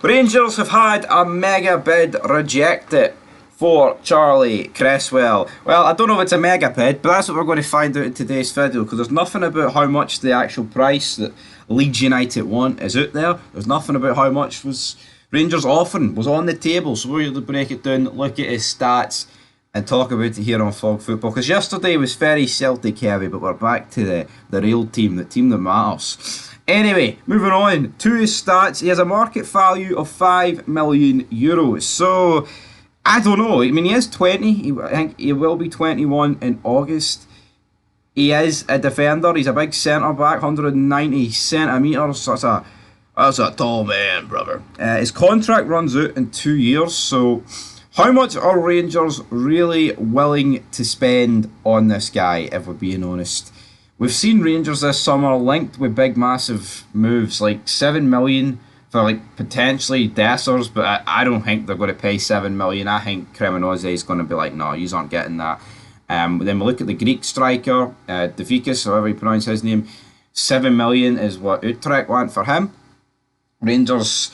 Rangers have had a mega bid rejected for Charlie Cresswell. Well, I don't know if it's a mega bid, but that's what we're going to find out in today's video, because there's nothing about how much the actual price that Leeds United want is out there. There's nothing about how much was Rangers offering was on the table, so we're going to break it down, look at his stats and talk about it here on Fog Football, because yesterday was very Celtic heavy, but we're back to the real team, the team that matters. Anyway, moving on to his stats. He has a market value of €5 million. So, I don't know. I mean, he is 20. I think he will be 21 in August. He is a defender. He's a big centre-back, 190 centimetres. That's a tall man, brother. His contract runs out in 2 years. So, how much are Rangers really willing to spend on this guy, if we're being honest? We've seen Rangers this summer linked with big, massive moves, like $7 million for like potentially Dessers, but I don't think they're going to pay $7 million. I think Cremonese is going to be like, no, you aren't getting that. Then we look at the Greek striker, Devikas, however you pronounce his name. $7 million is what Utrecht want for him. Rangers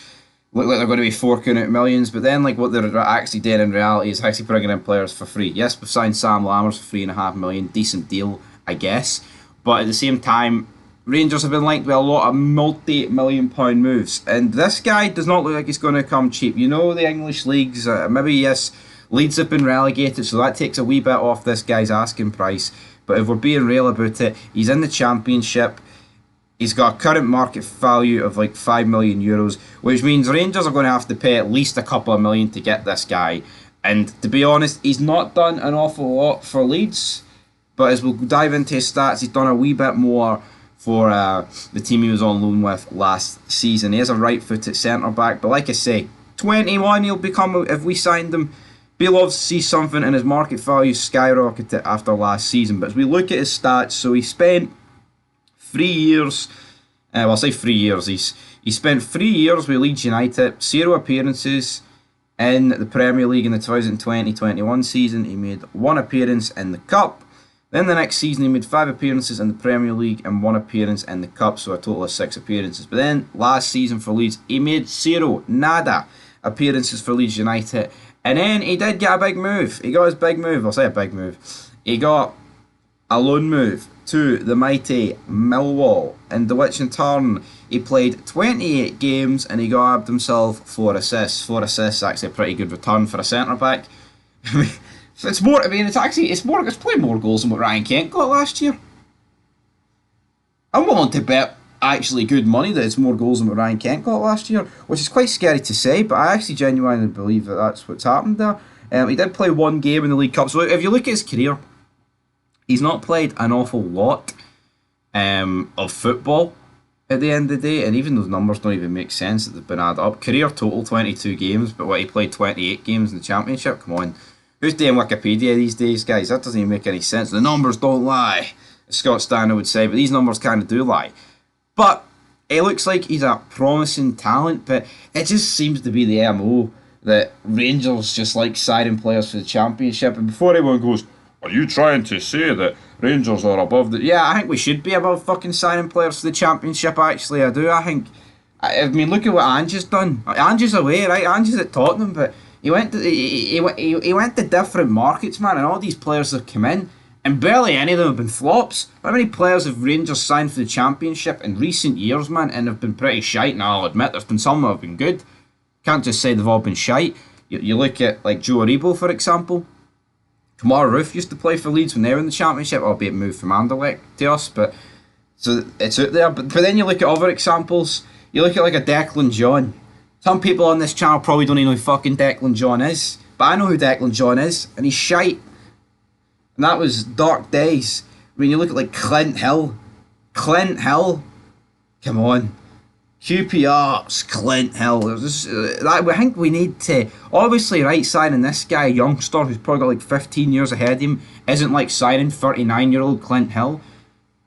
look like they're going to be forking out millions, but then like what they're actually doing in reality is actually bringing in players for free. Yes, we've signed Sam Lammers for $3.5 million, decent deal, I guess. But at the same time, Rangers have been linked with a lot of multi-million-pound moves. And this guy does not look like he's going to come cheap. You know, the English leagues, maybe, yes, Leeds have been relegated, so that takes a wee bit off this guy's asking price. But if we're being real about it, he's in the Championship. He's got a current market value of like €5 million, which means Rangers are going to have to pay at least a couple of million to get this guy. And to be honest, he's not done an awful lot for Leeds. But as we'll dive into his stats, he's done a wee bit more for the team he was on loan with last season. He is a right-footed centre-back, but like I say, 21 he'll become if we signed him. Be love to see something in his market value skyrocket after last season. But as we look at his stats, so he spent 3 years, well I'll say 3 years, he spent 3 years with Leeds United, 0 appearances in the Premier League in the 2020-21 season. He made 1 appearance in the Cup. Then the next season he made 5 appearances in the Premier League and 1 appearance in the Cup, so a total of 6 appearances. But then last season for Leeds, he made nada appearances for Leeds United. And then he did get a big move. He got his big move, I'll say a big move. He got a loan move to the mighty Millwall, in which in turn he played 28 games and he grabbed himself 4 assists. 4 assists, actually a pretty good return for a centre-back. It's more. I mean, it's playing more goals than what Ryan Kent got last year. I'm willing to bet actually good money that it's more goals than what Ryan Kent got last year, which is quite scary to say, but I actually genuinely believe that that's what's happened there. He did play 1 game in the League Cup, so if you look at his career, he's not played an awful lot of football at the end of the day, and even those numbers don't even make sense that they've been added up. Career total 22 games, but what, he played 28 games in the Championship? Come on. Who's doing Wikipedia these days, guys? That doesn't even make any sense. The numbers don't lie, as Scott Stanley would say, but these numbers kind of do lie. But it looks like he's a promising talent, but it just seems to be the MO that Rangers just like signing players for the Championship. And before anyone goes, are you trying to say that Rangers are above the... Yeah, I think we should be above fucking signing players for the Championship, actually. I do. I mean, look at what Ange's done. Ange's away, right? Ange's at Tottenham, but... He went to different markets, man, and all these players have come in, and barely any of them have been flops. How many players have Rangers signed for the Championship in recent years, man, and have been pretty shite? Now, I'll admit, there's been some that have been good. Can't just say they've all been shite. You look at, like, Joe Aribo, for example. Kamara Roof used to play for Leeds when they were in the Championship, albeit moved from Anderlecht to us, but... So, it's out there. But then you look at other examples. You look at, like, a Declan John. Some people on this channel probably don't even know who fucking Declan John is. But I know who Declan John is. And he's shite. And that was dark days. When you look at like Clint Hill. Clint Hill. Come on. QPR's Clint Hill. I think we need to... Obviously, right, signing this guy, a youngster who's probably got like 15 years ahead of him, isn't like signing 39-year-old Clint Hill.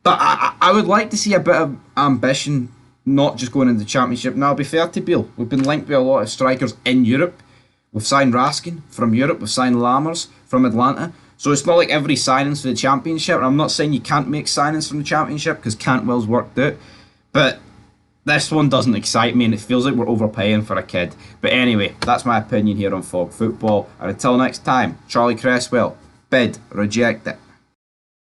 But I would like to see a bit of ambition, not just going into the Championship. Now, I'll be fair to Beale. We've been linked with a lot of strikers in Europe. We've signed Raskin from Europe. We've signed Lammers from Atlanta. So it's not like every signing's for the Championship. And I'm not saying you can't make signings from the Championship because Cantwell's worked out. But This one doesn't excite me, and it feels like we're overpaying for a kid. But anyway, that's my opinion here on Fog Football. And until next time, Charlie Cresswell, bid, reject it.